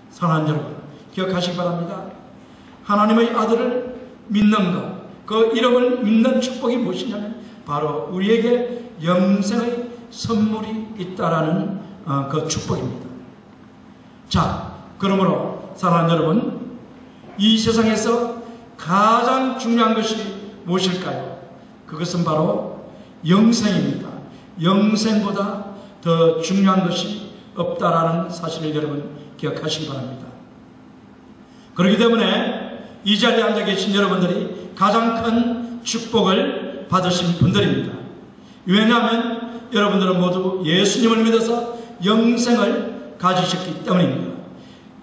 사랑하는 여러분, 기억하시기 바랍니다. 하나님의 아들을 믿는 것, 그 이름을 믿는 축복이 무엇이냐면 바로 우리에게 영생의 선물이 있다라는 그 축복입니다. 자, 그러므로 사랑하는 여러분, 이 세상에서 가장 중요한 것이 무엇일까요? 그것은 바로 영생입니다. 영생보다 더 중요한 것이 없다라는 사실을 여러분 기억하시기 바랍니다. 그렇기 때문에 이 자리에 앉아 계신 여러분들이 가장 큰 축복을 받으신 분들입니다. 왜냐하면 여러분들은 모두 예수님을 믿어서 영생을 가지셨기 때문입니다.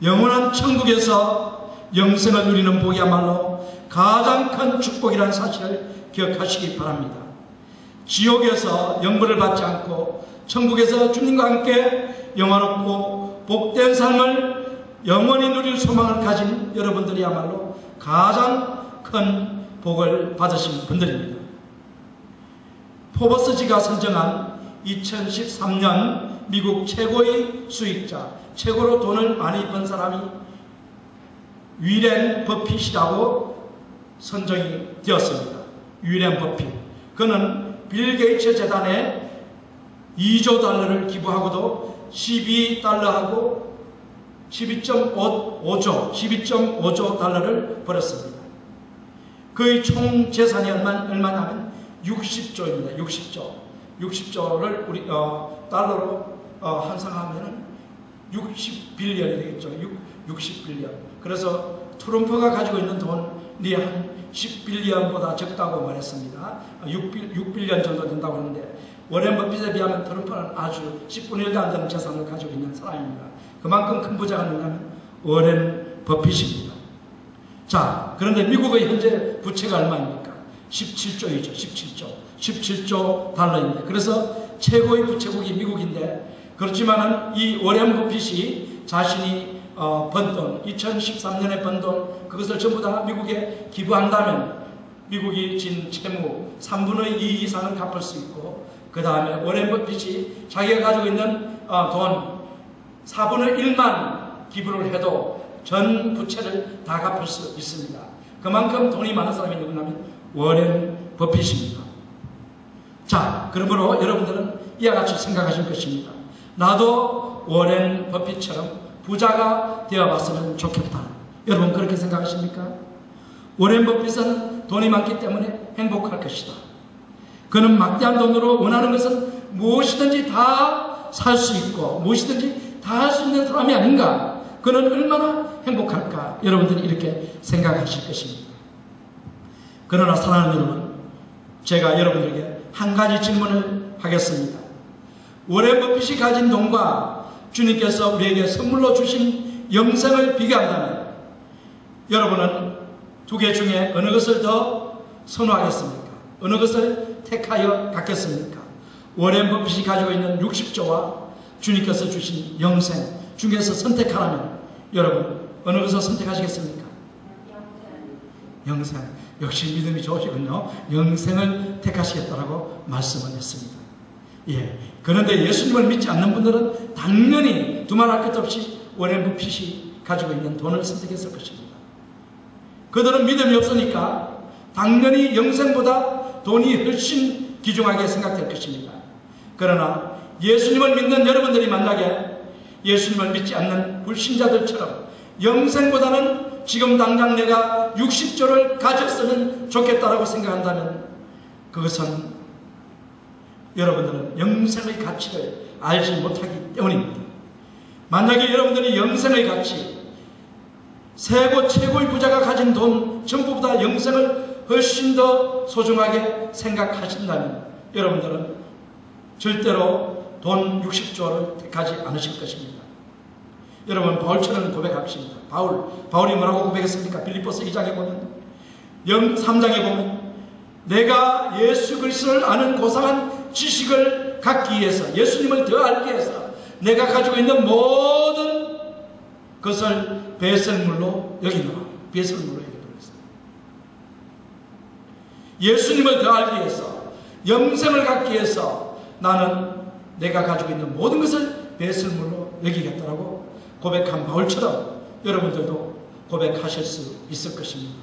영원한 천국에서 영생을 누리는 복이야말로 가장 큰 축복이라는 사실을 기억하시기 바랍니다. 지옥에서 영벌을 받지 않고 천국에서 주님과 함께 영화롭고 복된 삶을 영원히 누릴 소망을 가진 여러분들이야말로 가장 큰 복을 받으신 분들입니다. 포버스지가 선정한 2013년 미국 최고의 수익자, 최고로 돈을 많이 번 사람이 위렌 버핏이라고 선정이 되었습니다. 위렌 버핏. 그는 빌 게이츠 재단에 2조 달러를 기부하고도 12달러하고 12.5조 달러를 벌었습니다. 그의 총 재산이 얼마냐면 60조입니다. 60조를 우리 달러로 환산하면 60빌리언이 되겠죠. 60빌리언. 그래서 트럼프가 가지고 있는 돈이 한 10빌리언보다 적다고 말했습니다. 6빌리언 정도 된다고 하는데, 워렌 버핏에 비하면 트럼프는 아주 10분의 1도 안 되는 재산을 가지고 있는 사람입니다. 그만큼 큰 부자가 누구냐면 워렌 버핏입니다. 자, 그런데 미국의 현재 부채가 얼마입니까? 17조이죠. 17조 달러입니다. 그래서 최고의 부채국이 미국인데, 그렇지만은 이 워렌 버핏이 자신이 번 돈, 2013년에 번 돈, 그것을 전부 다 미국에 기부한다면 미국이 진 채무 3분의 2 이상을 갚을 수 있고, 그 다음에 워렌 버핏이 자기가 가지고 있는 돈 4분의 1만 기부를 해도 전 부채를 다 갚을 수 있습니다. 그만큼 돈이 많은 사람이 누구냐면 워렌 버핏입니다. 자, 그러므로 여러분들은 이와 같이 생각하실 것입니다. 나도 워렌 버핏처럼 부자가 되어봤으면 좋겠다. 여러분 그렇게 생각하십니까? 워렌 버핏은 돈이 많기 때문에 행복할 것이다. 그는 막대한 돈으로 원하는 것은 무엇이든지 다 살 수 있고 무엇이든지 다 할 수 있는 사람이 아닌가. 그는 얼마나 행복할까. 여러분들이 이렇게 생각하실 것입니다. 그러나 사랑하는 여러분, 제가 여러분들에게 한 가지 질문을 하겠습니다. 워렌 버핏이 가진 돈과 주님께서 우리에게 선물로 주신 영생을 비교한다면 여러분은 두 개 중에 어느 것을 더 선호하겠습니까? 어느 것을 택하여 갖겠습니까? 워렌 버핏이 가지고 있는 60조와 주님께서 주신 영생 중에서 선택하라면 여러분 어느 것을 선택하시겠습니까? 영생. 역시 믿음이 좋으시군요. 영생을 택하시겠다라고 말씀을 했습니다. 예. 그런데 예수님을 믿지 않는 분들은 당연히 두말할 것 없이 워렌 버핏이 가지고 있는 돈을 선택했을 것입니다. 그들은 믿음이 없으니까 당연히 영생보다 돈이 훨씬 귀중하게 생각될 것입니다. 그러나 예수님을 믿는 여러분들이 만약에 예수님을 믿지 않는 불신자들처럼 영생보다는 지금 당장 내가 60조를 가졌으면 좋겠다라고 생각한다면 그것은 여러분들은 영생의 가치를 알지 못하기 때문입니다. 만약에 여러분들이 영생의 가치, 최고의 부자가 가진 돈 전부보다 영생을 훨씬 더 소중하게 생각하신다면 여러분들은 절대로 돈 60조를 택하지 않으실 것입니다. 여러분 바울처럼 고백합시다. 바울이 뭐라고 고백했습니까? 빌립보서 2장에 보면 3장에 보면 내가 예수 그리스도를 아는 고상한 지식을 갖기 위해서 예수님을 더 알기 위해서 내가 가지고 있는 모든 것을 배설물로 여기노라. 배설물로 여기도록 했습니다. 예수님을 더 알기 위해서 영생을 갖기 위해서 나는 내가 가지고 있는 모든 것을 배설물로 여기겠다라고 고백한 바울처럼 여러분들도 고백하실 수 있을 것입니다.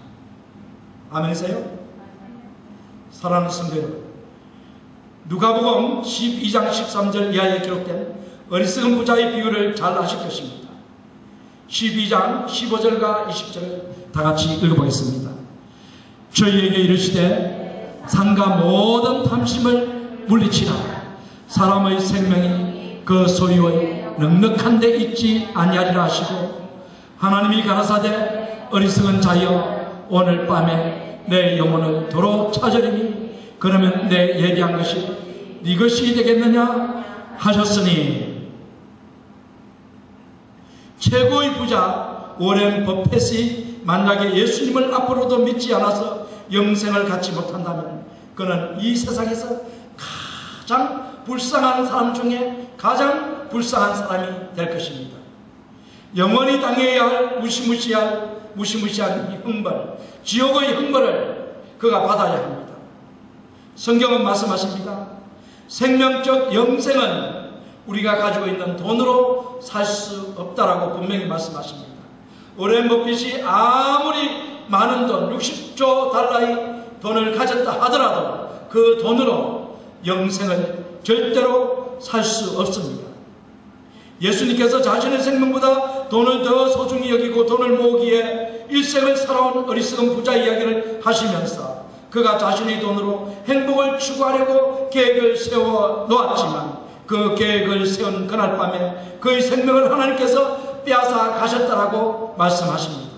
아멘이세요? 사랑하는 성도 여러분, 누가복음 12장 13절 이하에 기록된 어리석은 부자의 비유를 잘 아실 것입니다. 12장 15절과 20절을 다 같이 읽어보겠습니다. 저희에게 이르시되 상가 모든 탐심을 물리치라. 사람의 생명이 그 소유의 넉넉한 데 있지 아니하리라 하시고, 하나님이 가라사대 어리석은 자여 오늘 밤에 내 영혼을 도로 찾으리니 그러면 내 예비한 것이 네 것이 되겠느냐 하셨으니, 최고의 부자 워렌 버펫이 만약에 예수님을 앞으로도 믿지 않아서 영생을 갖지 못한다면 그는 이 세상에서 가장 불쌍한 사람 중에 가장 불쌍한 사람이 될 것입니다. 영원히 당해야 할 무시무시한 형벌, 지옥의 형벌을 그가 받아야 합니다. 성경은 말씀하십니다. 생명적 영생은 우리가 가지고 있는 돈으로 살 수 없다라고 분명히 말씀하십니다. 워렌 버핏이 아무리 많은 돈, 60조 달러의 돈을 가졌다 하더라도 그 돈으로 영생을 절대로 살 수 없습니다. 예수님께서 자신의 생명보다 돈을 더 소중히 여기고 돈을 모으기에 일생을 살아온 어리석은 부자 이야기를 하시면서 그가 자신의 돈으로 행복을 추구하려고 계획을 세워 놓았지만 그 계획을 세운 그날 밤에 그의 생명을 하나님께서 빼앗아 가셨다라고 말씀하십니다.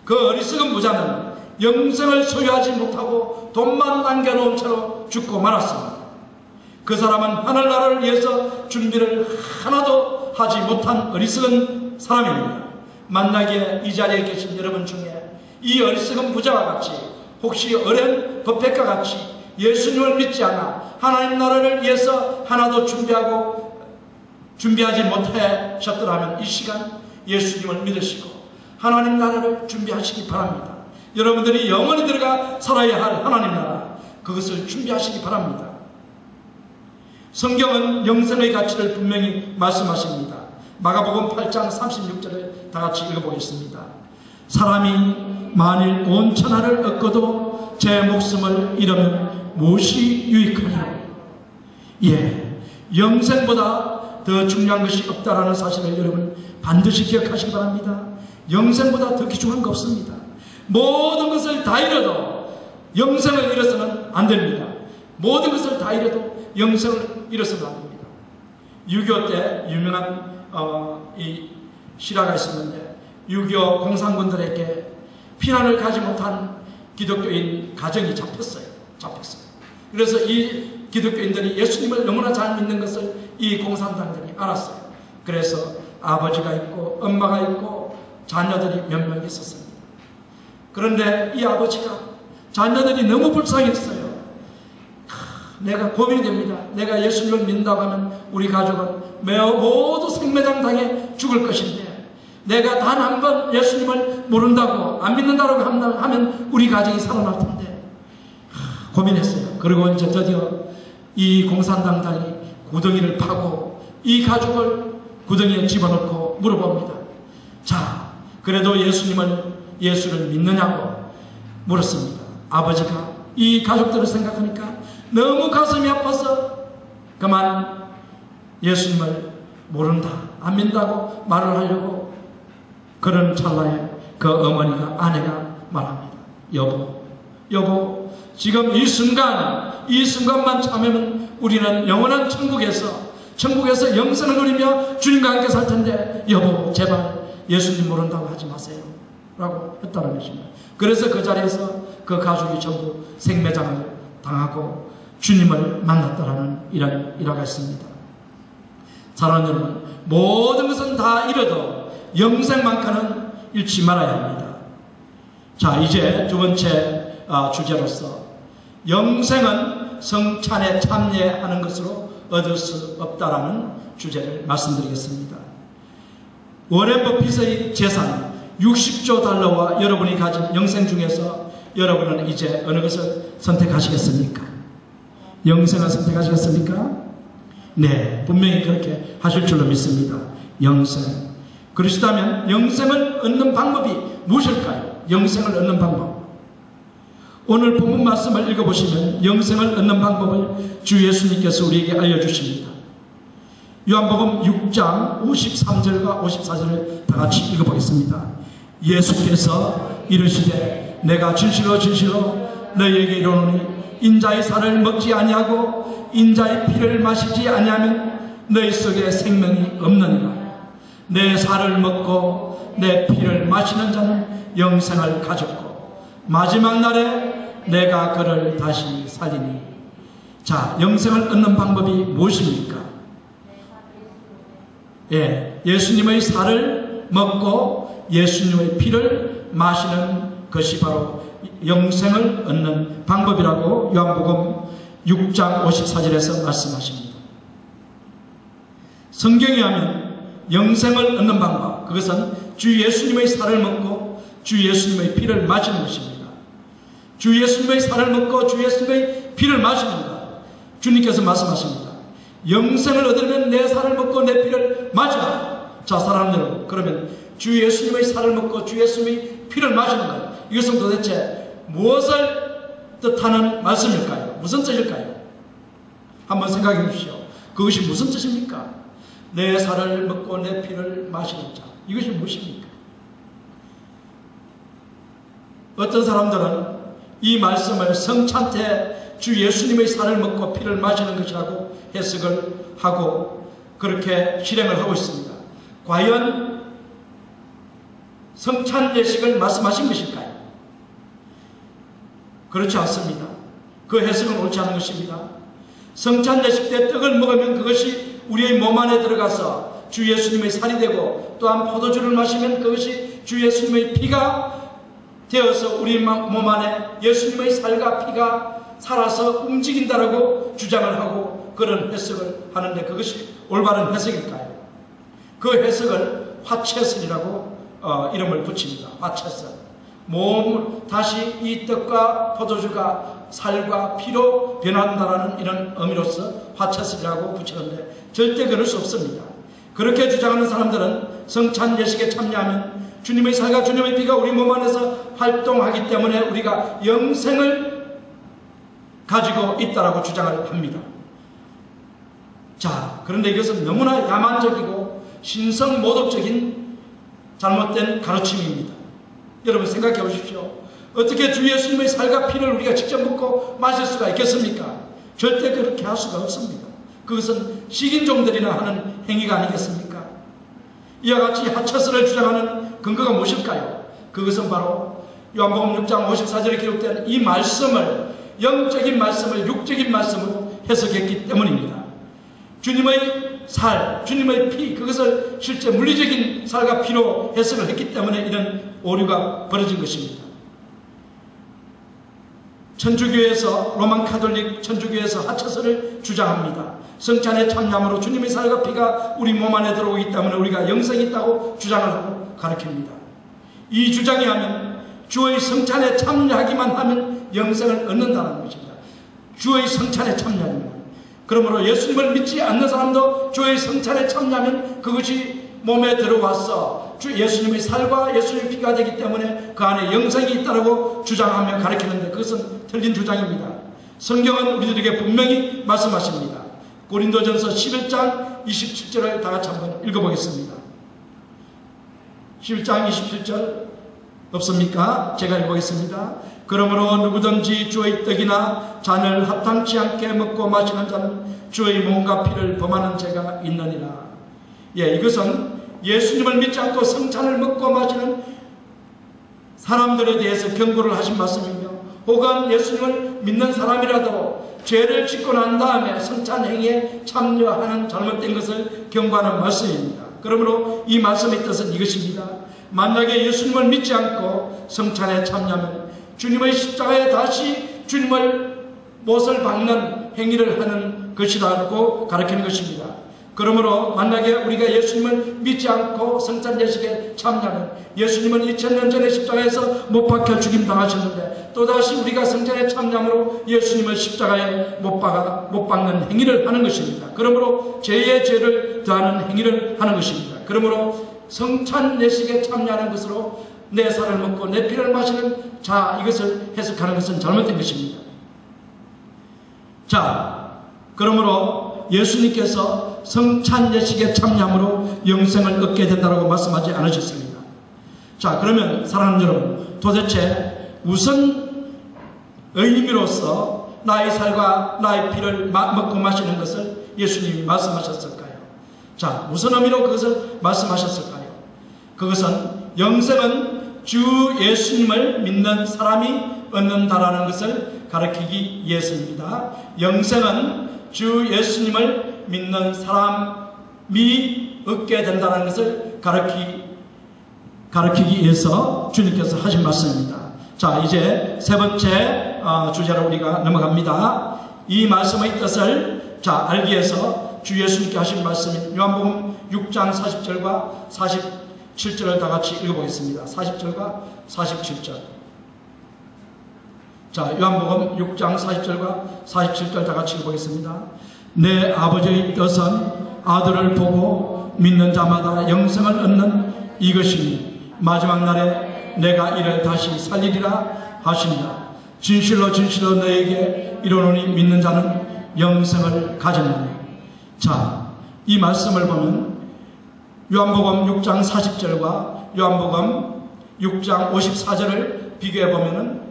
그 어리석은 부자는 영생을 소유하지 못하고 돈만 남겨놓은 채로 죽고 말았습니다. 그 사람은 하늘나라를 위해서 준비를 하나도 하지 못한 어리석은 사람입니다. 만약에 이 자리에 계신 여러분 중에 이 어리석은 부자와 같이 혹시 워렌 버핏과 같이 예수님을 믿지 않아 하나님 나라를 위해서 하나도 준비하지 못하셨더라면 이 시간 예수님을 믿으시고 하나님 나라를 준비하시기 바랍니다. 여러분들이 영원히 들어가 살아야 할 하나님 나라, 그것을 준비하시기 바랍니다. 성경은 영생의 가치를 분명히 말씀하십니다. 마가복음 8장 36절을 다 같이 읽어보겠습니다. 사람이 만일 온 천하를 얻고도 제 목숨을 잃으면 무엇이 유익하냐. 예, 영생보다 더 중요한 것이 없다라는 사실을 여러분 반드시 기억하시기 바랍니다. 영생보다 더 귀중한 거 없습니다. 모든 것을 다 잃어도 영생을 잃어서는 안 됩니다. 모든 것을 다 잃어도 영생을 잃어서는 안 됩니다. 6.25 때 유명한 이 실화가 있었는데 6.25 공산군들에게 피난을 가지 못한 기독교인 가정이 잡혔어요. 그래서 이 기독교인들이 예수님을 너무나 잘 믿는 것을 이 공산당들이 알았어요. 그래서 아버지가 있고 엄마가 있고 자녀들이 몇 명 있었습니다. 그런데 이 아버지가 자녀들이 너무 불쌍했어요. 내가 고민이 됩니다. 내가 예수님을 믿는다고 하면 우리 가족은 모두 생매장 당해 죽을 것인데 내가 단 한 번 예수님을 모른다고 안 믿는다고 하면 우리 가정이 살아날 텐데 고민했어요. 그리고 이제 드디어 이 공산당당이 구덩이를 파고 이 가족을 구덩이에 집어넣고 물어봅니다. 자, 그래도 예수를 믿느냐고 물었습니다. 아버지가 이 가족들을 생각하니까 너무 가슴이 아파서 그만 예수님을 모른다, 안 믿는다고 말을 하려고 그런 찰나에 그 어머니가 아내가 말합니다. 여보, 지금 이 순간만 참으면 우리는 영원한 천국에서 영생을 누리며 주님과 함께 살 텐데 여보, 제발 예수님 모른다고 하지 마세요 라고 했다는 것입니다. 그래서 그 자리에서 그 가족이 전부 생매장을 당하고 주님을 만났다라는 일화가 있습니다. 사랑하는 여러분, 모든 것은 다 잃어도 영생만큼은 잃지 말아야 합니다. 자, 이제 두 번째 주제로서 영생은 성찬에 참여하는 것으로 얻을 수 없다라는 주제를 말씀드리겠습니다. 워렌 버핏의 재산 60조 달러와 여러분이 가진 영생 중에서 여러분은 이제 어느 것을 선택하시겠습니까? 영생을 선택하시겠습니까? 네, 분명히 그렇게 하실 줄로 믿습니다. 영생. 그러시다면 영생을 얻는 방법이 무엇일까요? 영생을 얻는 방법. 오늘 본문 말씀을 읽어보시면 영생을 얻는 방법을 주 예수님께서 우리에게 알려주십니다. 요한복음 6장 53절과 54절을 다 같이 읽어보겠습니다. 예수께서 이르시되 내가 진실로 진실로 너희에게 이르노니 인자의 살을 먹지 아니하고 인자의 피를 마시지 아니하면 너희 속에 생명이 없느니라. 내 살을 먹고 내 피를 마시는 자는 영생을 가졌고 마지막 날에 내가 그를 다시 살리니. 자, 영생을 얻는 방법이 무엇입니까? 예수님의 살을 먹고 예수님의 피를 마시는 것이 바로 영생을 얻는 방법이라고 요한복음 6장 54절에서 말씀하십니다. 성경에 하면 영생을 얻는 방법, 그것은 주 예수님의 살을 먹고 주 예수님의 피를 마시는 것입니다. 주 예수님의 살을 먹고 주 예수님의 피를 마시는 것, 주님께서 말씀하십니다. 영생을 얻으려면 내 살을 먹고 내 피를 마시라. 자, 사랑하는 여러분, 그러면 주 예수님의 살을 먹고 주 예수님의 피를 마시는 것, 이것은 도대체 무엇을 뜻하는 말씀일까요? 무슨 뜻일까요? 한번 생각해 주십시오. 그것이 무슨 뜻입니까? 내 살을 먹고 내 피를 마시는 자, 이것이 무엇입니까? 어떤 사람들은 이 말씀을 성찬 때 주 예수님의 살을 먹고 피를 마시는 것이라고 해석을 하고 그렇게 실행을 하고 있습니다. 과연 성찬 예식을 말씀하신 것일까요? 그렇지 않습니다. 그 해석은 옳지 않은 것입니다. 성찬 예식 때 떡을 먹으면 그것이 우리의 몸 안에 들어가서 주 예수님의 살이 되고, 또한 포도주를 마시면 그것이 주 예수님의 피가 되어서 우리 몸 안에 예수님의 살과 피가 살아서 움직인다라고 주장을 하고 그런 해석을 하는데, 그것이 올바른 해석일까요? 그 해석을 화채설이라고 이름을 붙입니다. 화채설. 다시 이 떡과 포도주가 살과 피로 변한다라는 이런 의미로서 화채설이라고 붙이는데, 절대 그럴 수 없습니다. 그렇게 주장하는 사람들은 성찬 예식에 참여하면 주님의 살과 주님의 피가 우리 몸 안에서 활동하기 때문에 우리가 영생을 가지고 있다라고 주장을 합니다. 자, 그런데 이것은 너무나 야만적이고 신성모독적인 잘못된 가르침입니다. 여러분 생각해 보십시오. 어떻게 주 예수님의 살과 피를 우리가 직접 먹고 마실 수가 있겠습니까? 절대 그렇게 할 수가 없습니다. 그것은 식인종들이나 하는 행위가 아니겠습니까? 이와 같이 화채설을 주장하는 근거가 무엇일까요? 그것은 바로 요한복음 6장 54절에 기록된 이 말씀을, 영적인 말씀을 육적인 말씀으로 해석했기 때문입니다. 주님의 살, 주님의 피, 그것을 실제 물리적인 살과 피로 해석을 했기 때문에 이런 오류가 벌어진 것입니다. 천주교에서, 로만 카톨릭 천주교에서 화채설을 주장합니다. 성찬에 참여함으로 주님의 살과 피가 우리 몸 안에 들어오기 때문에 우리가 영생이 있다고 주장을 하고 가르칩니다. 이 주장에 하면 주의 성찬에 참여하기만 하면 영생을 얻는다는 것입니다. 주의 성찬에 참여하면. 그러므로 예수님을 믿지 않는 사람도 주의 성찬에 참여하면 그것이 몸에 들어와서 주 예수님의 살과 예수님의 피가 되기 때문에 그 안에 영생이 있다고 주장하며 가르치는데, 그것은 틀린 주장입니다. 성경은 우리들에게 분명히 말씀하십니다. 고린도전서 11장 27절을 다 같이 한번 읽어보겠습니다. 11장 27절 없습니까? 제가 읽어보겠습니다. 그러므로 누구든지 주의 떡이나 잔을 합당치 않게 먹고 마시는 자는 주의 몸과 피를 범하는 죄가 있느니라. 이것은 예수님을 믿지 않고 성찬을 먹고 마시는 사람들에 대해서 경고를 하신 말씀이며, 혹은 예수님을 믿는 사람이라도 죄를 짓고 난 다음에 성찬 행위에 참여하는 잘못된 것을 경고하는 말씀입니다. 그러므로 이 말씀의 뜻은 이것입니다. 만약에 예수님을 믿지 않고 성찬에 참여하면 주님의 십자가에 다시 주님을 못을 박는 행위를 하는 것이라고 가르치는 것입니다. 그러므로 만약에 우리가 예수님을 믿지 않고 성찬 예식에 참여하면, 예수님은 2000년 전에 십자가에서 못 박혀 죽임당하셨는데 또다시 우리가 성찬에 참여함으로 예수님을 십자가에 못 박는 행위를 하는 것입니다. 그러므로 죄의 죄를 더하는 행위를 하는 것입니다. 그러므로 성찬 예식에 참여하는 것으로 내 살을 먹고 내 피를 마시는 자, 이것을 해석하는 것은 잘못된 것입니다. 자, 그러므로 예수님께서 성찬 예식에 참여함으로 영생을 얻게 된다고 말씀하지 않으셨습니다. 자, 그러면 사랑하는 여러분, 도대체 무슨 의미로서 나의 살과 나의 피를 먹고 마시는 것을 예수님이 말씀하셨을까요? 자, 무슨 의미로 그것을 말씀하셨을까요? 그것은 영생은 주 예수님을 믿는 사람이 얻는다라는 것을 가르치기 위해서입니다. 영생은 주 예수님을 믿는 사람이 얻게 된다는 것을 가르치기 위해서 주님께서 하신 말씀입니다. 자, 이제 세 번째 주제로 우리가 넘어갑니다. 이 말씀의 뜻을 알기 위해서 주 예수님께 하신 말씀인 요한복음 6장 40절과 47절을 다 같이 읽어보겠습니다. 40절과 47절. 자, 요한복음 6장 40절과 47절 다 같이 읽어보겠습니다. 내 아버지의 뜻은 아들을 보고 믿는 자마다 영생을 얻는 이것이니 마지막 날에 내가 이를 다시 살리리라 하신다. 진실로 진실로 너에게 이르노니 믿는 자는 영생을 가졌나니. 자, 이 말씀을 보면 요한복음 6장 40절과 요한복음 6장 54절을 비교해 보면은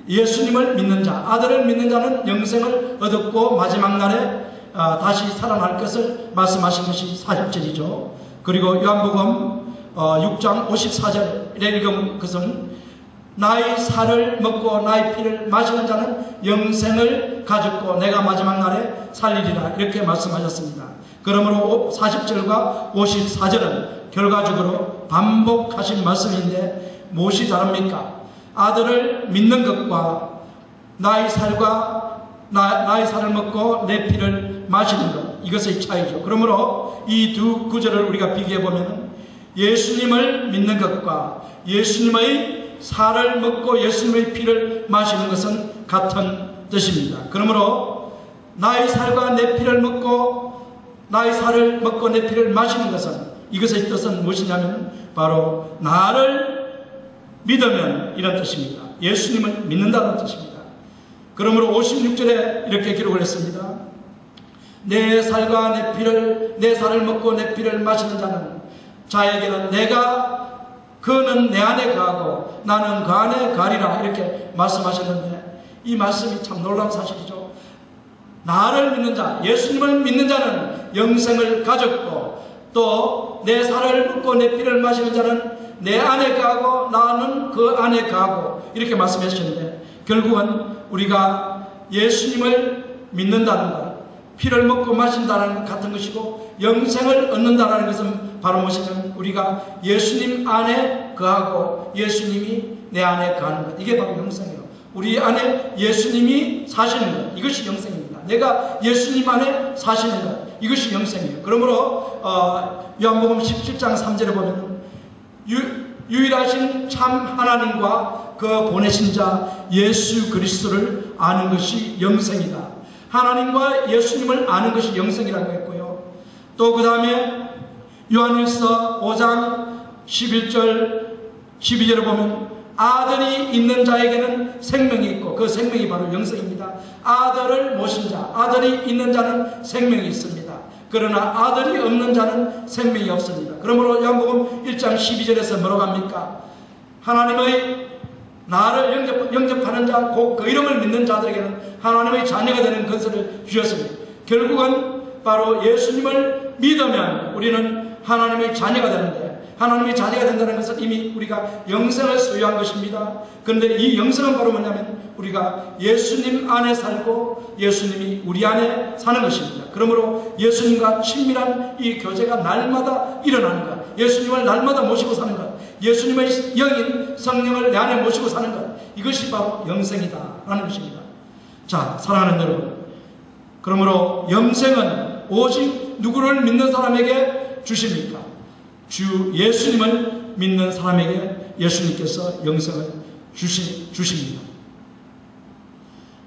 예수님을 믿는 자, 아들을 믿는 자는 영생을 얻었고 마지막 날에 다시 살아날 것을 말씀하신 것이 40절이죠. 그리고 요한복음 6장 54절에 읽은 것은 나의 살을 먹고 나의 피를 마시는 자는 영생을 가졌고 내가 마지막 날에 살리리라, 이렇게 말씀하셨습니다. 그러므로 40절과 54절은 결과적으로 반복하신 말씀인데 무엇이 다릅니까? 아들을 믿는 것과 나의 살을 먹고 내 피를 마시는 것, 이것의 차이죠. 그러므로 이 두 구절을 우리가 비교해 보면 예수님을 믿는 것과 예수님의 살을 먹고 예수님의 피를 마시는 것은 같은 뜻입니다. 그러므로 나의 살과 내 피를 먹고 나의 살을 먹고 내 피를 마시는 것은, 이것의 뜻은 무엇이냐면 바로 나를 믿으면 이런 뜻입니다. 예수님을 믿는다는 뜻입니다. 그러므로 56절에 이렇게 기록을 했습니다. 내 살과 내 살을 먹고 내 피를 마시는 자는 자에게는 그는 내 안에 거하고 나는 그 안에 가리라, 이렇게 말씀하셨는데 이 말씀이 참 놀라운 사실이죠. 나를 믿는 자, 예수님을 믿는 자는 영생을 가졌고 또 내 살을 먹고 내 피를 마시는 자는 내 안에 거하고 나는 그 안에 거하고, 이렇게 말씀하셨는데 결국은 우리가 예수님을 믿는다는 것, 피를 먹고 마신다는 것 같은 것이고 영생을 얻는다는 것은 바로 무엇이냐면 우리가 예수님 안에 거하고 예수님이 내 안에 거하는 것, 이게 바로 영생이에요. 우리 안에 예수님이 사시는 것, 이것이 영생입니다. 내가 예수님 안에 사시는 것, 이것이 영생이에요. 그러므로 요한복음 17장 3절에 보면 유일하신 참 하나님과 그 보내신 자 예수 그리스도를 아는 것이 영생이다. 하나님과 예수님을 아는 것이 영생이라고 했고요. 또 그 다음에 요한일서 5장 11절 12절에 보면 아들이 있는 자에게는 생명이 있고 그 생명이 바로 영생입니다. 아들을 모신 자, 아들이 있는 자는 생명이 있습니다. 그러나 아들이 없는 자는 생명이 없습니다. 그러므로 요한복음 1장 12절에서 뭐라고 합니까? 하나님의 나를 영접하는 자, 곧 그 이름을 믿는 자들에게는 하나님의 자녀가 되는 권세를 주셨습니다. 결국은 바로 예수님을 믿으면 우리는 하나님의 자녀가 되는데, 하나님의 자녀가 된다는 것은 이미 우리가 영생을 소유한 것입니다. 그런데 이 영생은 바로 뭐냐면 우리가 예수님 안에 살고 예수님이 우리 안에 사는 것입니다. 그러므로 예수님과 친밀한 이 교제가 날마다 일어나는 것, 예수님을 날마다 모시고 사는 것, 예수님의 영인 성령을 내 안에 모시고 사는 것, 이것이 바로 영생이다라는 것입니다. 자, 사랑하는 여러분, 그러므로 영생은 오직 누구를 믿는 사람에게 주십니까? 주 예수님을 믿는 사람에게 예수님께서 영생을 주십니다.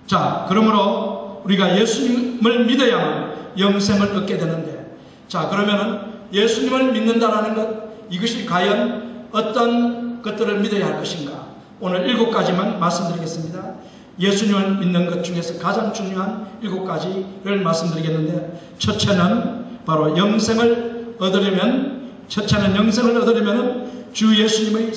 자, 그러므로 우리가 예수님을 믿어야만 영생을 얻게 되는데, 자, 그러면은 예수님을 믿는다라는 것, 이것이 과연 어떤 것들을 믿어야 할 것인가? 오늘 7가지만 말씀드리겠습니다. 예수님을 믿는 것 중에서 가장 중요한 7가지를 말씀드리겠는데, 첫째는 바로 영생을 얻으려면, 주 예수님의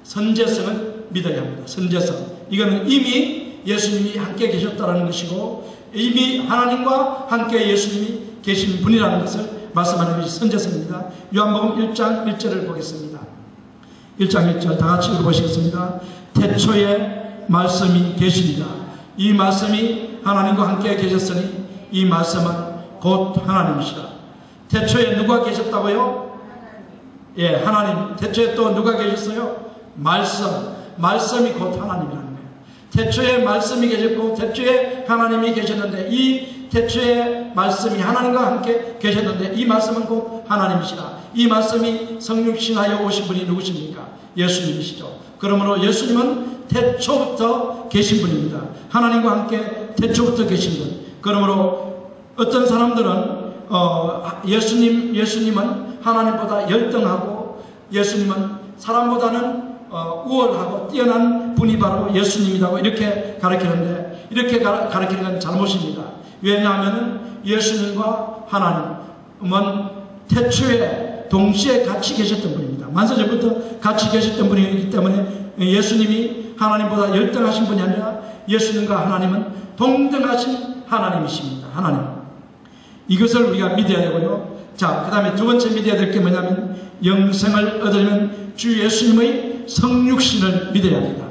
선제성을 믿어야 합니다. 선제성. 이거는 이미 예수님이 함께 계셨다는 것이고, 이미 하나님과 함께 예수님이 계신 분이라는 것을 말씀하는 것이 선제성입니다. 요한복음 1장 1절을 보겠습니다. 1장 1절 다 같이 읽어보시겠습니다. 태초에 말씀이 계시니라. 이 말씀이 하나님과 함께 계셨으니 이 말씀은 곧 하나님이시라. 태초에 누가 계셨다고요? 예, 하나님. 태초에 또 누가 계셨어요? 말씀이 곧 하나님이라는 거예요. 태초에 말씀이 계셨고 태초에 하나님이 계셨는데, 이 태초에 말씀이 하나님과 함께 계셨는데 이 말씀은 곧 하나님이시라. 이 말씀이 성육신하여 오신 분이 누구십니까? 예수님이시죠. 그러므로 예수님은 태초부터 계신 분입니다. 하나님과 함께 태초부터 계신 분. 그러므로 어떤 사람들은 예수님은 하나님보다 열등하고 예수님은 사람보다는 우월하고 뛰어난 분이 바로 예수님이라고 이렇게 가르치는데, 이렇게 가르치는 건 잘못입니다. 왜냐하면 예수님과 하나님은 태초에 동시에 같이 계셨던 분입니다. 만세전부터 같이 계셨던 분이기 때문에 예수님이 하나님보다 열등하신 분이 아니라 예수님과 하나님은 동등하신 하나님이십니다. 하나님. 이것을 우리가 믿어야 되고요. 자, 그 다음에 두 번째 믿어야 될 게 뭐냐면, 영생을 얻으려면 주 예수님의 성육신을 믿어야 합니다.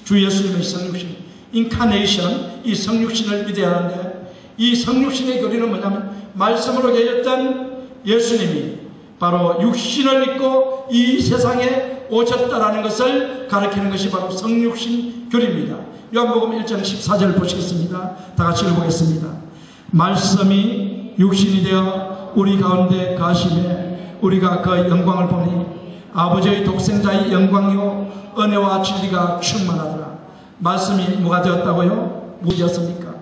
주 예수님의 성육신, 인카네이션, 이 성육신을 믿어야 하는데, 이 성육신의 교리는 뭐냐면, 말씀으로 계셨던 예수님이 바로 육신을 입고 이 세상에 오셨다라는 것을 가르치는 것이 바로 성육신 교리입니다. 요한복음 1장 14절 보시겠습니다. 다 같이 읽어보겠습니다. 말씀이 육신이 되어 우리 가운데 가심에 우리가 그 영광을 보니 아버지의 독생자의 영광이요 은혜와 진리가 충만하더라. 말씀이 뭐가 되었다고요? 무엇이었습니까?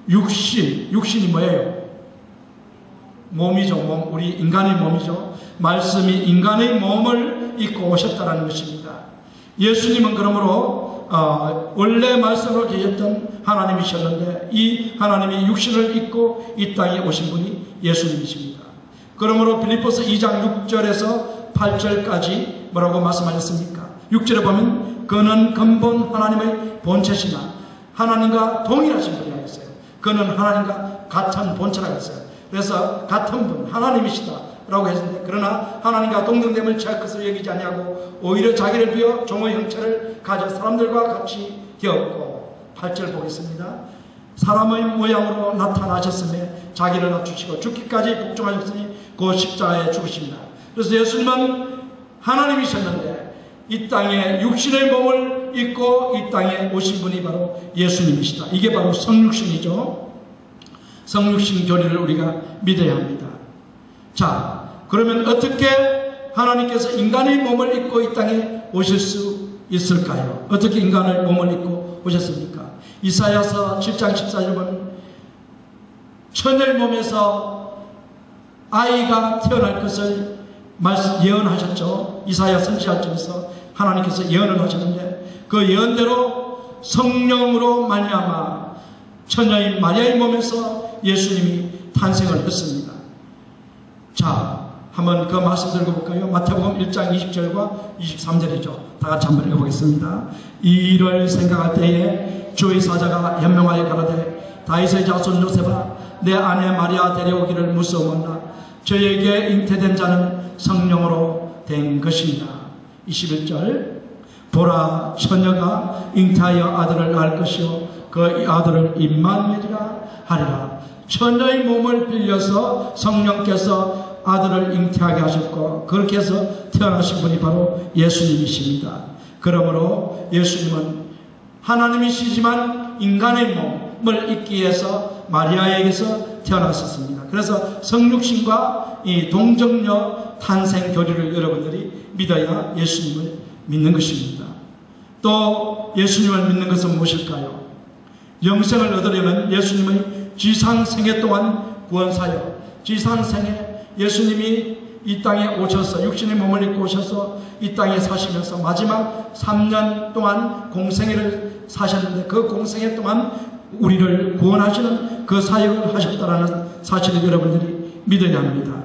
육신이 뭐예요? 몸이죠. 몸. 우리 인간의 몸이죠. 말씀이 인간의 몸을 입고 오셨다는 것입니다. 예수님은 그러므로 원래 말씀으로 계셨던 하나님이셨는데, 이 하나님이 육신을 입고 이 땅에 오신 분이 예수님이십니다. 그러므로 빌립보서 2장 6절에서 8절까지 뭐라고 말씀하셨습니까? 6절에 보면 그는 근본 하나님의 본체시나 하나님과 동일하신 분이라고 했어요. 그는 하나님과 같은 본체라고 했어요. 그래서 같은 분, 하나님이시다 라고 했는데, 그러나 하나님과 동등됨을 제할 것을 여기지 아니하고 오히려 자기를 비워 종의 형체를 가져 사람들과 같이 되었고, 8절 보겠습니다. 사람의 모양으로 나타나셨음에 자기를 낮추시고 죽기까지 복종하셨으니 그 십자가에 죽으십니다. 그래서 예수님은 하나님이셨는데 이 땅에 육신의 몸을 입고 이 땅에 오신 분이 바로 예수님이시다. 이게 바로 성육신이죠. 성육신 교리를 우리가 믿어야 합니다. 자, 그러면 어떻게 하나님께서 인간의 몸을 입고 이 땅에 오실 수 있을까요? 어떻게 인간의 몸을 입고 오셨습니까? 이사야서 7장 14절 보면 처녀의 몸에서 아이가 태어날 것을 예언하셨죠. 이사야 선지자에서 하나님께서 예언을 하셨는데, 그 예언대로 성령으로 말미암아 처녀인 마리아의 몸에서 예수님이 탄생을 했습니다. 자, 한번 그 말씀 읽어볼까요? 마태복음 1장 20절과 23절이죠. 다 같이 한번 읽어보겠습니다. 이 일을 생각할 때에 주의 사자가 현명하여 가라되 다윗의 자손 요셉아 내 아내 마리아 데려오기를 무서워한다. 저에게 잉태된 자는 성령으로 된 것입니다. 21절 보라 처녀가 잉태하여 아들을 낳을 것이요 그 아들을 임마누엘이라 하리라. 처녀의 몸을 빌려서 성령께서 아들을 잉태하게 하셨고 그렇게 해서 태어나신 분이 바로 예수님이십니다. 그러므로 예수님은 하나님이시지만 인간의 몸을 입기 위해서 마리아에게서 태어나셨습니다. 그래서 성육신과 이 동정녀 탄생 교리를 여러분들이 믿어야 예수님을 믿는 것입니다. 또 예수님을 믿는 것은 무엇일까요? 영생을 얻으려면 예수님의 지상생애 동안 구원사역, 지상생애 예수님이 이 땅에 오셔서 육신의 몸을 입고 오셔서 이 땅에 사시면서 마지막 3년 동안 공생애를 사셨는데 그 공생애 동안 우리를 구원하시는 그 사역을 하셨다라는 사실을 여러분들이 믿어야 합니다.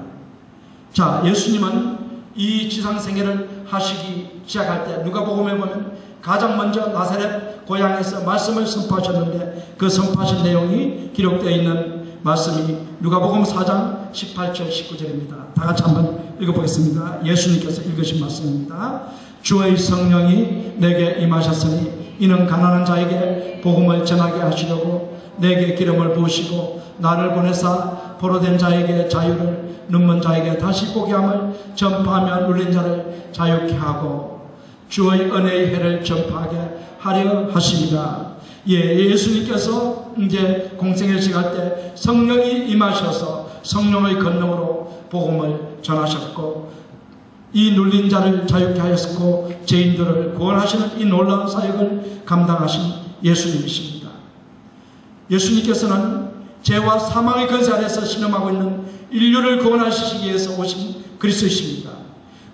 자, 예수님은 이 지상생애를 하시기 시작할 때 누가복음에 보면 가장 먼저 나사렛 고향에서 말씀을 선포하셨는데 그 선포하신 내용이 기록되어 있는 말씀이 누가복음 4장 18절 19절입니다. 다 같이 한번 읽어보겠습니다. 예수님께서 읽으신 말씀입니다. 주의 성령이 내게 임하셨으니 이는 가난한 자에게 복음을 전하게 하시려고 내게 기름을 부으시고 나를 보내사 포로된 자에게 자유를 눈먼 자에게 다시 보게 함을 전파하며 눌린 자를 자유케 하고 주의 은혜의 해를 전파하게 하려 하십니다. 예수님께서 이제 공생애를 시작할 때 성령이 임하셔서 성령의 권능으로 복음을 전하셨고 이 눌린 자를 자유케 하였고 죄인들을 구원하시는 이 놀라운 사역을 감당하신 예수님이십니다. 예수님께서는 죄와 사망의 권세 아래서 신음하고 있는 인류를 구원하시기 위해서 오신 그리스도이십니다.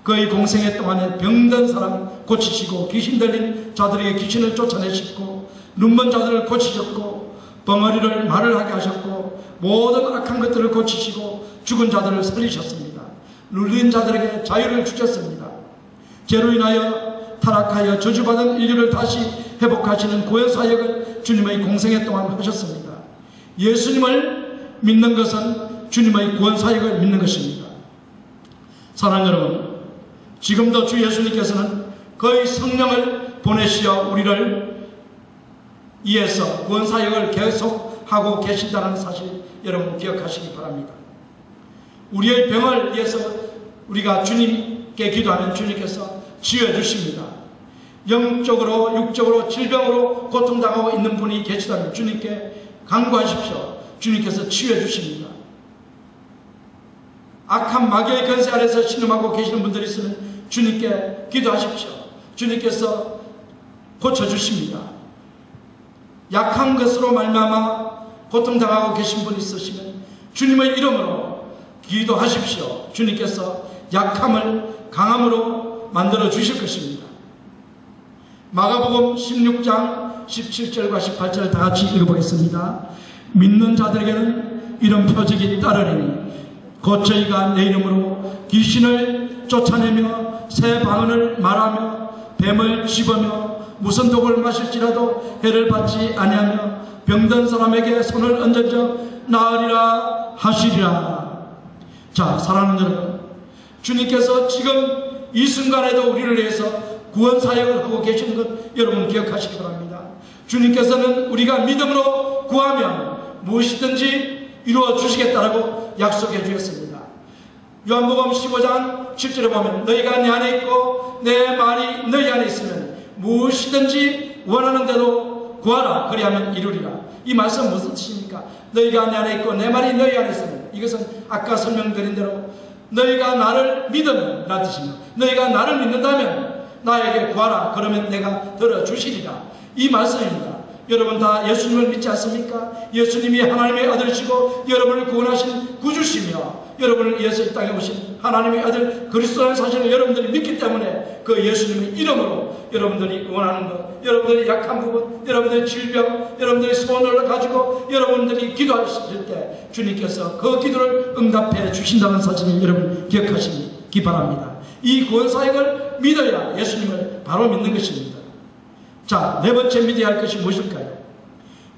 그의 공생애 동안에 병든 사람 고치시고 귀신 들린 자들에게 귀신을 쫓아내시고 눈먼 자들을 고치셨고 벙어리를 말을 하게 하셨고 모든 악한 것들을 고치시고 죽은 자들을 살리셨습니다. 눌린 자들에게 자유를 주셨습니다. 죄로 인하여 타락하여 저주받은 인류를 다시 회복하시는 구원사역을 주님의 공생애 동안 하셨습니다. 예수님을 믿는 것은 주님의 구원사역을 믿는 것입니다. 사랑하는 여러분, 지금도 주 예수님께서는 그의 성령을 보내시어 우리를 위해서 구원사역을 계속하고 계신다는 사실 여러분 기억하시기 바랍니다. 우리의 병을 위해서 우리가 주님께 기도하면 주님께서 치유해주십니다. 영적으로 육적으로 질병으로 고통당하고 있는 분이 계시다면 주님께 간구하십시오. 주님께서 치유해주십니다. 악한 마귀의 권세 아래서 신음하고 계시는 분들이 있으면 주님께 기도하십시오. 주님께서 고쳐주십니다. 약한 것으로 말미암아 고통당하고 계신 분이 있으시면 주님의 이름으로 기도하십시오. 주님께서 약함을 강함으로 만들어 주실 것입니다. 마가복음 16장 17절과 18절을 다 같이 읽어보겠습니다. 믿는 자들에게는 이런 표적이 따르리니 곧 저희가 내 이름으로 귀신을 쫓아내며 새 방언을 말하며 뱀을 집으며 무슨 독을 마실지라도 해를 받지 아니하며 병든 사람에게 손을 얹어져 나으리라 하시리라. 자, 사랑하는 여러분, 주님께서 지금 이 순간에도 우리를 위해서 구원 사역을 하고 계시는 것 여러분 기억하시기 바랍니다. 주님께서는 우리가 믿음으로 구하면 무엇이든지 이루어 주시겠다라고 약속해 주셨습니다. 요한복음 15장 7절에 보면 너희가 내 안에 있고 내 말이 너희 안에 있으면 무엇이든지 원하는 대로 구하라 그리하면 이루리라. 이 말씀 무슨 뜻입니까? 너희가 내 안에 있고 내 말이 너희 안에 있으면, 이것은 아까 설명드린 대로 너희가 나를 믿으면 라는 뜻입니다. 너희가 나를 믿는다면 나에게 구하라 그러면 내가 들어주시리라. 이 말씀입니다. 여러분 다 예수님을 믿지 않습니까? 예수님이 하나님의 아들이시고 여러분을 구원하신 구주시며 여러분을 위해서 이 땅에 오신 하나님의 아들 그리스도라는 사실을 여러분들이 믿기 때문에 그 예수님의 이름으로 여러분들이 원하는 것, 여러분들이 약한 부분, 여러분들의 질병, 여러분들의 소원을 가지고 여러분들이 기도하실 때 주님께서 그 기도를 응답해 주신다는 사실을 여러분 기억하시기 바랍니다. 이 구원사역을 믿어야 예수님을 바로 믿는 것입니다. 자, 네 번째 믿어야 할 것이 무엇일까요?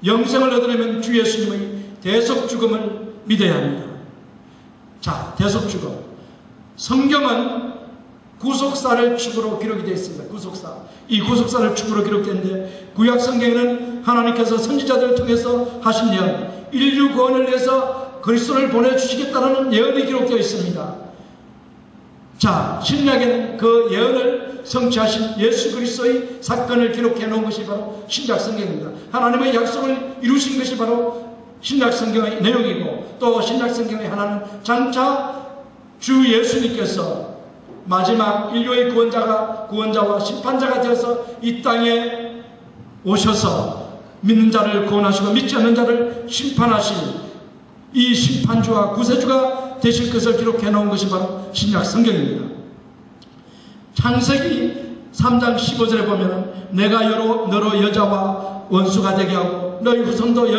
영생을 얻으려면 주 예수님의 대속죽음을 믿어야 합니다. 자, 대속죽음. 성경은 구속사를 축으로 기록이 되어 있습니다. 구속사. 이 구속사를 축으로 기록되는데 구약 성경에는 하나님께서 선지자들을 통해서 하신 예언, 인류 구원을 위해서 그리스도를 보내주시겠다는 예언이 기록되어 있습니다. 자, 신약에는 그 예언을 성취하신 예수 그리스도의 사건을 기록해 놓은 것이 바로 신약 성경입니다. 하나님의 약속을 이루신 것이 바로 신약 성경의 내용이고, 또 신약 성경의 하나는 장차 주 예수님께서 마지막 인류의 구원자와 심판자가 되어서 이 땅에 오셔서 믿는 자를 구원하시고 믿지 않는 자를 심판하실 이 심판주와 구세주가 되실 것을 기록해 놓은 것이 바로 신약 성경입니다. 창세기 3장 15절에 보면 내가 너로 여자와 원수가 되게 하고 너희 후손도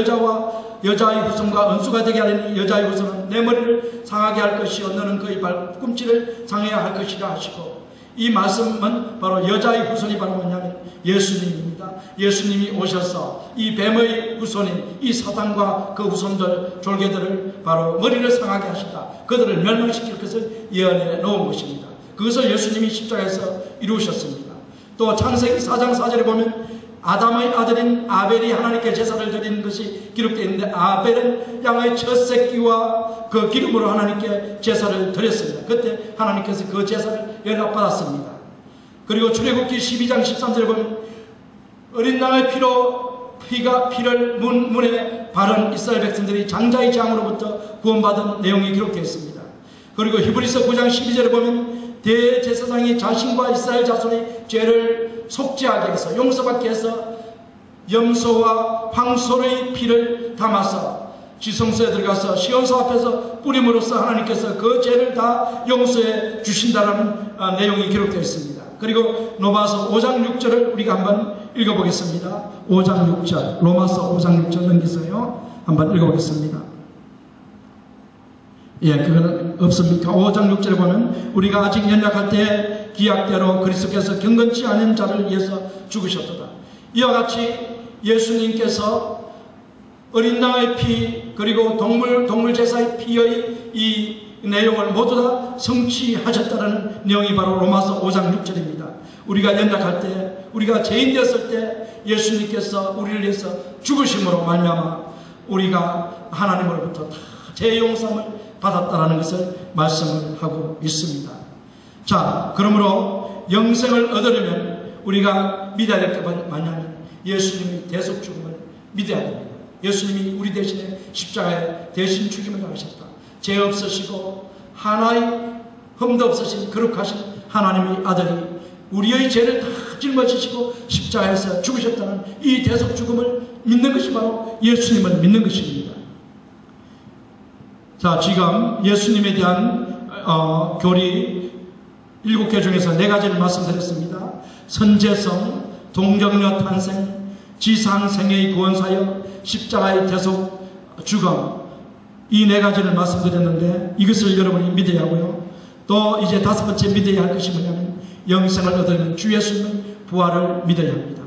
여자의 후손과 원수가 되게 하려니 여자의 후손은 내 머리를 상하게 할 것이요 너는 그의 발꿈치를 상해야 할 것이라 하시고, 이 말씀은 바로 여자의 후손이 바로 뭐냐면 예수님입니다. 예수님이 오셔서 이 뱀의 후손인 이 사탄과 그 후손들 졸개들을 바로 머리를 상하게 하신다, 그들을 멸망시킬 것을 예언해 놓은 것입니다. 그것을 예수님이 십자가에서 이루셨습니다. 또 창세기 4장 4절에 보면 아담의 아들인 아벨이 하나님께 제사를 드리는 것이 기록되어 있는데, 아벨은 양의 첫 새끼와 그 기름으로 하나님께 제사를 드렸습니다. 그때 하나님께서 그 제사를 연락받았습니다. 그리고 출애굽기 12장 13절에 보면 어린 양의 피를 문에 바른 이스라엘 백성들이 장자의 장으로부터 구원받은 내용이 기록되어 있습니다. 그리고 히브리서 9장 12절에 보면 대제사장이 자신과 이스라엘 자손의 죄를 속죄하게 해서 용서받게 해서 염소와 황소의 피를 담아서 지성소에 들어가서 시온소 앞에서 뿌림으로써 하나님께서 그 죄를 다 용서해 주신다라는 내용이 기록되어 있습니다. 그리고 로마서 5장 6절을 우리가 한번 읽어보겠습니다. 5장 6절, 로마서 5장 6절 넘기세요. 한번 읽어보겠습니다. 예, 그거는 없습니까? 5장 6절에 보면 우리가 아직 연약할 때 기약대로 그리스도께서 경건치 않은 자를 위해서 죽으셨도다. 이와 같이 예수님께서 어린 양의 피 그리고 동물 제사의 피의 이 내용을 모두 다 성취하셨다는 내용이 바로 로마서 5장 6절입니다. 우리가 연약할 때, 우리가 죄인 되었을 때 예수님께서 우리를 위해서 죽으심으로 말미암아 우리가 하나님으로부터 다 죄 용서를 받았다는 것을 말씀을 하고 있습니다. 자, 그러므로 영생을 얻으려면 우리가 믿어야 될 게 뭐냐면 예수님의 대속 죽음을 믿어야 됩니다. 예수님이 우리 대신에 십자가에 대신 죽임을 당하셨다. 죄 없으시고 하나의 흠도 없으신 거룩하신 하나님의 아들이 우리의 죄를 다 짊어지시고 십자가에서 죽으셨다는 이 대속 죽음을 믿는 것이 바로 예수님을 믿는 것입니다. 자, 지금 예수님에 대한 교리 7개 중에서 4가지를 말씀드렸습니다. 선제성, 동정녀 탄생, 지상생애의 구원사역, 십자가의 대속 죽음, 이 4가지를 말씀드렸는데 이것을 여러분이 믿어야 하고요. 또 이제 5번째 믿어야 할 것이 뭐냐면 영생을 얻으려면 주 예수님의 부활을 믿어야 합니다.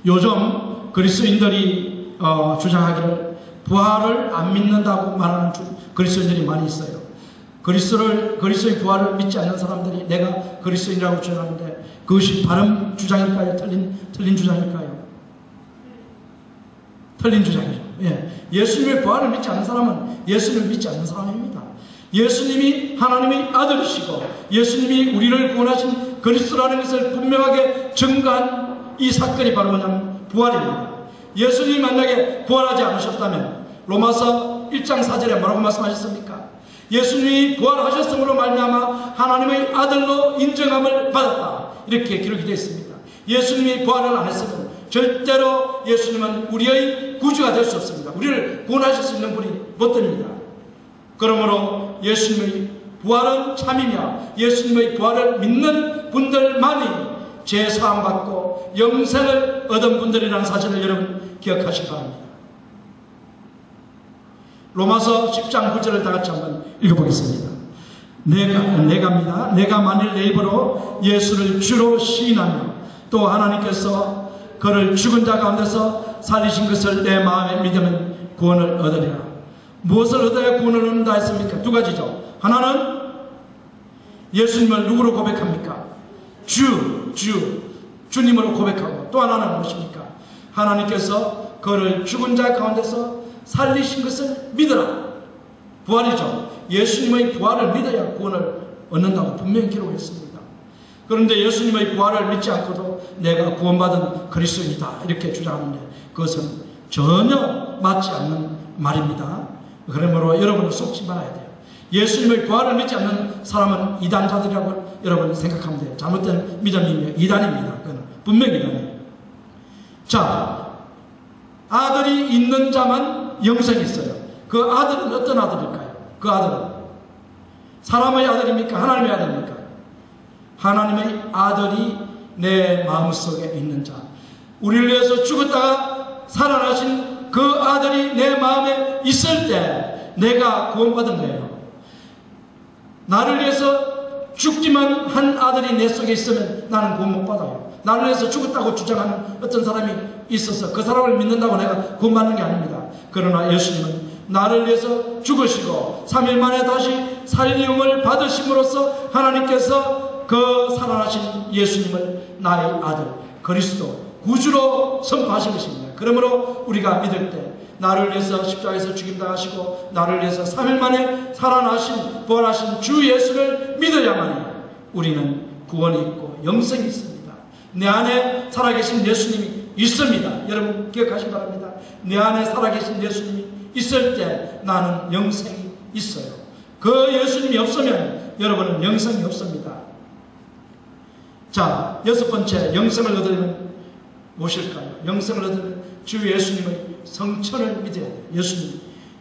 요즘 그리스도인들이 주장하기를 부활을 안 믿는다고 말하는 그리스도인들이 많이 있어요. 그리스도의 부활을 믿지 않는 사람들이 내가 그리스도인이라고 주장하는데 그것이 바른 주장일까요? 틀린 주장일까요? 틀린 주장이죠. 예. 예수님의 부활을 믿지 않는 사람은 예수님을 믿지 않는 사람입니다. 예수님이 하나님의 아들이시고 예수님이 우리를 구원하신 그리스도라는 것을 분명하게 증거한 이 사건이 바로 뭐냐면 부활입니다. 예수님이 만약에 부활하지 않으셨다면 로마서 1장 4절에 뭐라고 말씀하셨습니까? 예수님이 부활하셨음으로 말미암아 하나님의 아들로 인정함을 받았다, 이렇게 기록이 되어 있습니다. 예수님이 부활을 안 했으면 절대로 예수님은 우리의 구주가 될 수 없습니다. 우리를 구원하실 수 있는 분이 못 됩니다. 그러므로 예수님의 부활은 참이며 예수님의 부활을 믿는 분들만이 죄 사함 받고 영생을 얻은 분들이라는 사실을 여러분 기억하시기 바랍니다. 로마서 10장 9절을 다 같이 한번 읽어보겠습니다. 내가 만일 내 입으로 예수를 주로 시인하며 또 하나님께서 그를 죽은 자 가운데서 살리신 것을 내 마음에 믿으면 구원을 얻으리라. 무엇을 얻어야 구원을 얻는다 했습니까? 2가지죠. 하나는 예수님을 누구로 고백합니까? 주님으로 고백하고, 또 하나는 무엇입니까? 하나님께서 그를 죽은 자 가운데서 살리신 것을 믿어라. 부활이죠. 예수님의 부활을 믿어야 구원을 얻는다고 분명히 기록했습니다. 그런데 예수님의 부활을 믿지 않고도 내가 구원받은 그리스도인이다 이렇게 주장하는데 그것은 전혀 맞지 않는 말입니다. 그러므로 여러분은 속지 말아야 돼요. 예수님의 부활을 믿지 않는 사람은 이단자들이라고 여러분 생각하면 돼요. 잘못된 믿음이며 이단입니다. 그건 분명히 이단이에요. 자, 아들이 있는 자만 영생이 있어요. 그 아들은 어떤 아들일까요? 그 아들은 사람의 아들입니까? 하나님의 아들입니까? 하나님의 아들이 내 마음속에 있는 자, 우리를 위해서 죽었다가 살아나신 그 아들이 내 마음에 있을 때 내가 구원받은 거예요. 나를 위해서 죽지만 한 아들이 내 속에 있으면 나는 구원 못 받아요. 나를 위해서 죽었다고 주장하는 어떤 사람이 있어서 그 사람을 믿는다고 내가 구원받는 게 아닙니다. 그러나 예수님은 나를 위해서 죽으시고 3일 만에 다시 살림을 받으심으로써 하나님께서 그 살아나신 예수님을 나의 아들 그리스도 구주로 선포하신 것입니다. 그러므로 우리가 믿을 때 나를 위해서 십자가에서 죽임당하시고 나를 위해서 3일 만에 살아나신 부활하신 주 예수를 믿어야만이 우리는 구원이 있고 영생이 있습니다. 내 안에 살아계신 예수님이 있습니다. 여러분 기억하시기 바랍니다. 내 안에 살아계신 예수님이 있을 때 나는 영생이 있어요. 그 예수님이 없으면 여러분은 영생이 없습니다. 자, 6번째 영생을 얻으려면 무엇일까요? 영생을 얻으려면 주 예수님의 성천을 믿어야 돼요.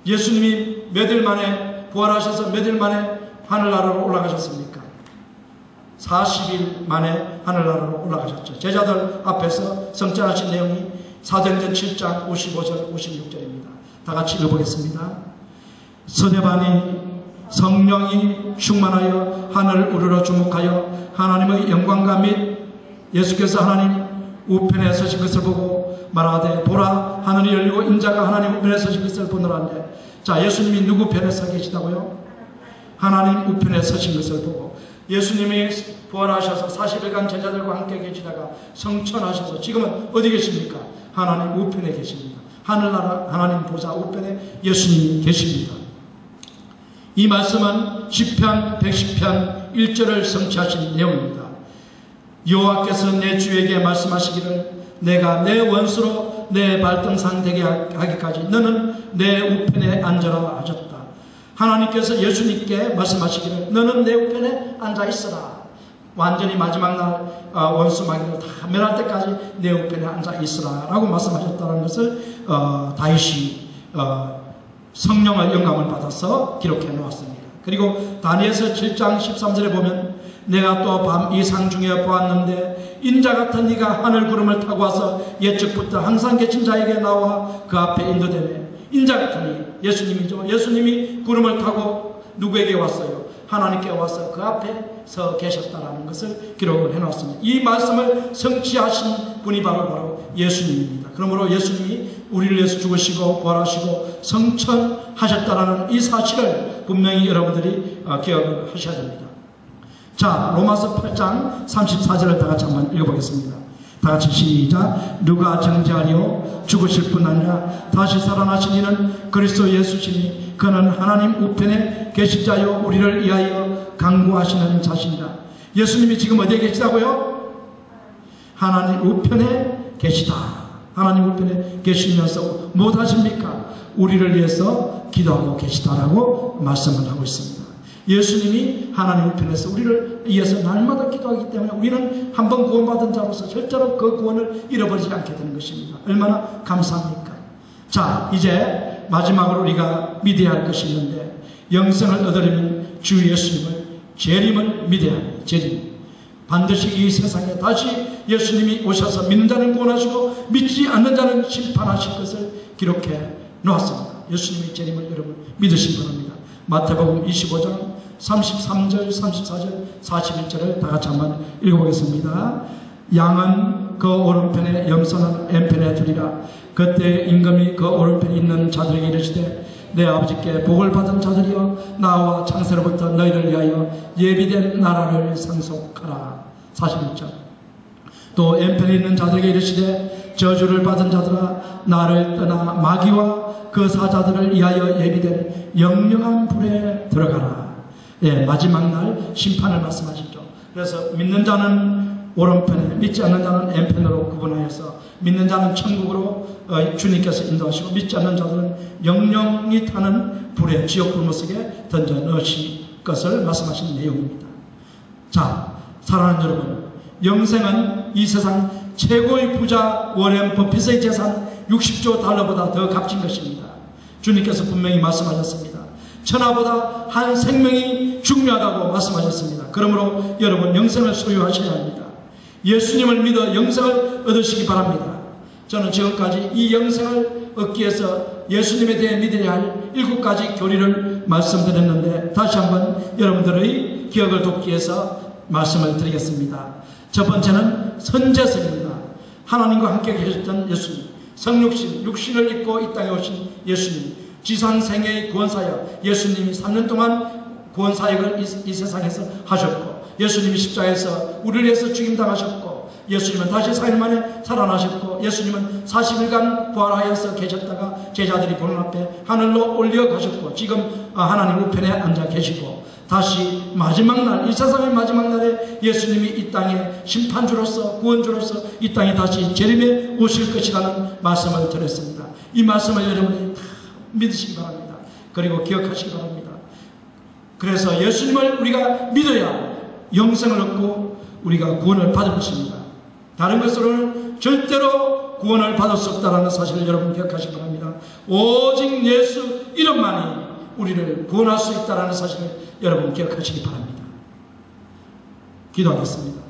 예수님이 몇 일 만에 부활하셔서 몇 일 만에 하늘나라로 올라가셨습니까? 40일 만에 하늘나라로 올라가셨죠. 제자들 앞에서 성천하신 내용이 사도행전 7장 55절 56절입니다. 다 같이 읽어보겠습니다. 서대반이 성령이 충만하여 하늘을 우러러 주목하여 하나님의 영광과 및 예수께서 하나님 우편에 서신 것을 보고 말하되 보라 하늘이 열리고 인자가 하나님 우편에 서신 것을 보노라는데, 자, 예수님이 누구 편에 서 계시다고요? 하나님 우편에 서신 것을 보고, 예수님이 부활하셔서 40일간 제자들과 함께 계시다가 성천하셔서 지금은 어디 계십니까? 하나님 우편에 계십니다. 하늘나라 하나님 보좌 우편에 예수님이 계십니다. 이 말씀은 시편 110편 1절을 성취하신 내용입니다. 여호와께서 내 주에게 말씀하시기를 내가 내 원수로 내 발등상 되게 하기까지 너는 내 우편에 앉아라 하셨다. 하나님께서 예수님께 말씀하시기를 너는 내 우편에 앉아 있어라. 완전히 마지막 날 원수 마귀를 다 멸할 때까지 내 우편에 앉아 있으라 라고 말씀하셨다는 것을 다윗이 성령의 영감을 받아서 기록해 놓았습니다. 그리고 다니엘서 7장 13절에 보면 내가 또 밤 이상 중에 보았는데 인자 같은 이가 하늘 구름을 타고 와서 예측부터 항상 계신 자에게 나와 그 앞에 인도되네. 인자 같은 이, 예수님이죠. 예수님이 구름을 타고 누구에게 왔어요? 하나님께 와서 그 앞에 서 계셨다라는 것을 기록을 해놨습니다. 이 말씀을 성취하신 분이 바로 예수님입니다. 그러므로 예수님이 우리를 위해서 죽으시고 부활하시고 성천하셨다라는 이 사실을 분명히 여러분들이 기억을 하셔야 됩니다. 자, 로마서 8장 34절을 다 같이 한번 읽어보겠습니다. 다 같이 시작. 누가 정죄하리요? 죽으실 뿐 아니라 다시 살아나신 이는 그리스도 예수시니 그는 하나님 우편에 계신 자요 우리를 위하여 간구하시는 자신이다. 예수님이 지금 어디에 계시다고요? 하나님 우편에 계시다. 하나님 우편에 계시면서 무엇하십니까? 우리를 위해서 기도하고 계시다라고 말씀을 하고 있습니다. 예수님이 하나님 우편에서 우리를 위해서 날마다 기도하기 때문에 우리는 한번 구원받은 자로서 절대로 그 구원을 잃어버리지 않게 되는 것입니다. 얼마나 감사합니까? 자, 이제 마지막으로 우리가 믿어야 할 것이 있는데, 영생을 얻으려면 주 예수님을 재림을 믿어야 해요. 재림. 반드시 이 세상에 다시 예수님이 오셔서 믿는 자는 구원하시고 믿지 않는 자는 심판하실 것을 기록해 놓았습니다. 예수님의 재림을 여러분 믿으시기 바랍니다. 마태복음 25장 33절, 34절, 41절을 다 같이 한번 읽어보겠습니다. 양은 그 오른편에 염소는 왼편에 두리라. 그때 임금이 그 오른편에 있는 자들에게 이르시되 내 아버지께 복을 받은 자들이여 나와 창세로부터 너희를 위하여 예비된 나라를 상속하라. 41절. 또 왼편에 있는 자들에게 이르시되 저주를 받은 자들아 나를 떠나 마귀와 그 사자들을 위하여 예비된 영영한 불에 들어가라. 예, 마지막 날 심판을 말씀하시죠. 그래서 믿는 자는 오른편에, 믿지 않는 자는 왼편으로 구분하여서 믿는 자는 천국으로 주님께서 인도하시고 믿지 않는 자들은 영영이 타는 불에 지옥 불못속에 던져 넣으실 것을 말씀하신 내용입니다. 자, 사랑하는 여러분, 영생은 이 세상 최고의 부자 워렌 버핏의 재산 60조 달러보다 더 값진 것입니다. 주님께서 분명히 말씀하셨습니다. 천하보다 한 생명이 중요하다고 말씀하셨습니다. 그러므로 여러분 영생을 소유하셔야 합니다. 예수님을 믿어 영생을 얻으시기 바랍니다. 저는 지금까지 이 영생을 얻기 위해서 예수님에 대해 믿어야 할 7가지 교리를 말씀드렸는데 다시 한번 여러분들의 기억을 돕기 위해서 말씀을 드리겠습니다. 첫 번째는 선제성입니다. 하나님과 함께 계셨던 예수님, 성육신, 육신을 입고 이 땅에 오신 예수님, 지상생애의 구원사역, 예수님이 3년 동안 구원사역을 이 세상에서 하셨고, 예수님이 십자가에서 우리를 위해서 죽임당하셨고, 예수님은 다시 4일 만에 살아나셨고, 예수님은 40일간 부활하여서 계셨다가 제자들이 보는 앞에 하늘로 올려가셨고, 지금 하나님 우편에 앉아 계시고, 다시 마지막 날, 이 세상의 마지막 날에 예수님이 이 땅에 심판주로서, 구원주로서 이 땅에 다시 재림에 오실 것이라는 말씀을 드렸습니다. 이 말씀을 여러분이 다 믿으시기 바랍니다. 그리고 기억하시기 바랍니다. 그래서 예수님을 우리가 믿어야 영생을 얻고 우리가 구원을 받을 것입니다. 다른 것으로는 절대로 구원을 받을 수 없다는 사실을 여러분 기억하시기 바랍니다. 오직 예수 이름만이 우리를 구원할 수 있다는 사실을 여러분 기억하시기 바랍니다. 기도하겠습니다.